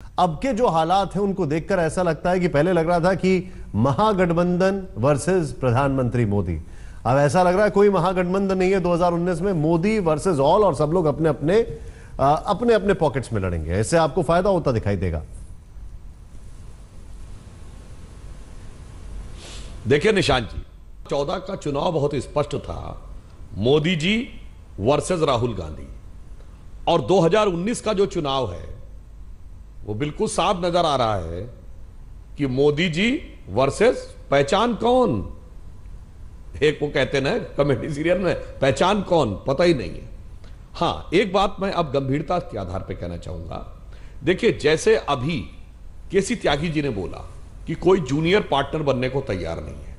अब के जो हालात हैं उनको देखकर ऐसा लगता है कि पहले लग रहा था कि महागठबंधन वर्सेस प्रधानमंत्री मोदी। अब ऐसा लग रहा है कोई महागठबंधन नहीं है 2019 में, मोदी वर्सेस ऑल, और सब लोग अपने अपने पॉकेट्स में लड़ेंगे। ऐसे आपको फायदा होता दिखाई देगा। देखिए निशांत जी, 14 का चुनाव बहुत स्पष्ट था, मोदी जी वर्सेस राहुल गांधी। और 2019 का जो चुनाव है वो बिल्कुल साफ नजर आ रहा है कि मोदी जी वर्सेस पहचान कौन। एक वो कहते ना कॉमेडी सीरियल में, पहचान कौन पता ही नहीं है। हां, एक बात मैं अब गंभीरता के आधार पर कहना चाहूंगा। देखिए, जैसे अभी केसी त्यागी जी ने बोला कि कोई जूनियर पार्टनर बनने को तैयार नहीं है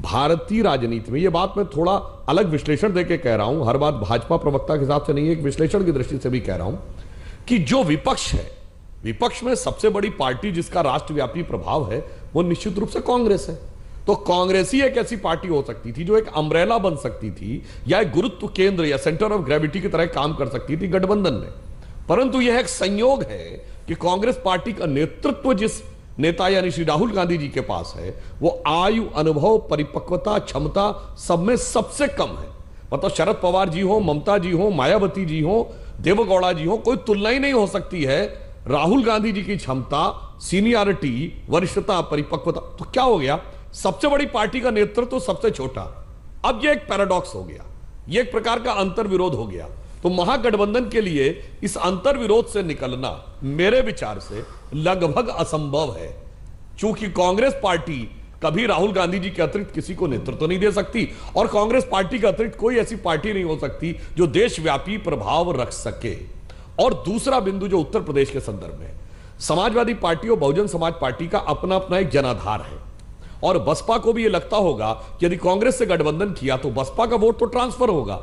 भारतीय राजनीति में, यह बात मैं थोड़ा अलग विश्लेषण देके कह रहा हूं, हर बात भाजपा प्रवक्ता के हिसाब से नहीं है, एक विश्लेषण की दृष्टि से भी कह रहा हूं कि जो विपक्ष है, विपक्ष में सबसे बड़ी पार्टी जिसका राष्ट्रव्यापी प्रभाव है वो निश्चित रूप से कांग्रेस है। तो कांग्रेस ही एक ऐसी पार्टी हो सकती थी जो एक अम्ब्रेला बन सकती थी या एक गुरुत्व केंद्र या सेंटर ऑफ ग्रेविटी की तरह काम कर सकती थी गठबंधन में। परंतु यह एक संयोग है कि कांग्रेस पार्टी का नेतृत्व जिस नेता यानी श्री राहुल गांधी जी के पास है, वो आयु, अनुभव, परिपक्वता, क्षमता सब में सबसे कम है। मतलब शरद पवार जी हो, ममता जी हो, मायावती जी हो, देवेगौड़ा जी हो, कोई तुलना ही नहीं हो सकती है राहुल गांधी जी की क्षमता, सीनियरिटी, वरिष्ठता, परिपक्वता। तो क्या हो गया, सबसे बड़ी पार्टी का नेतृत्व सबसे छोटा। अब यह एक पैराडॉक्स हो गया, यह एक प्रकार का अंतर्विरोध हो गया। तो महागठबंधन के लिए इस अंतर्विरोध से निकलना मेरे विचार से लगभग असंभव है, क्योंकि कांग्रेस पार्टी कभी राहुल गांधी जी के अतिरिक्त किसी को नेतृत्व नहीं दे सकती, और कांग्रेस पार्टी के अतिरिक्त कोई ऐसी पार्टी नहीं हो सकती जो देशव्यापी प्रभाव रख सके। और दूसरा बिंदु जो उत्तर प्रदेश के संदर्भ में, समाजवादी पार्टी और बहुजन समाज पार्टी का अपना अपना एक जनाधार है, और बसपा को भी यह लगता होगा कि यदि कांग्रेस से गठबंधन किया तो बसपा का वोट तो ट्रांसफर होगा।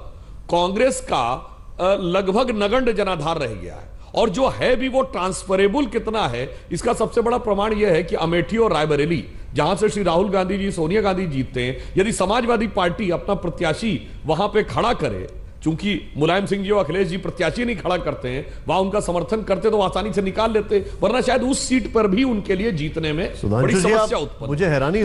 कांग्रेस का लगभग नगण्य जनाधार रह गया है, और जो है भी वो ट्रांसफरेबल कितना है, इसका सबसे बड़ा प्रमाण यह है कि अमेठी और रायबरेली, जहां से श्री राहुल गांधी जी, सोनिया गांधी जीतते हैं, यदि समाजवादी पार्टी अपना प्रत्याशी वहां पे खड़ा करे, चूंकि मुलायम सिंह जी और अखिलेश जी प्रत्याशी नहीं खड़ा करते हैं, वहां उनका समर्थन करते तो आसानी से निकाल लेते, वरना शायद उस सीट पर भी उनके लिए जीतने में बड़ी समस्या उत्पन्न। मुझे हैरानी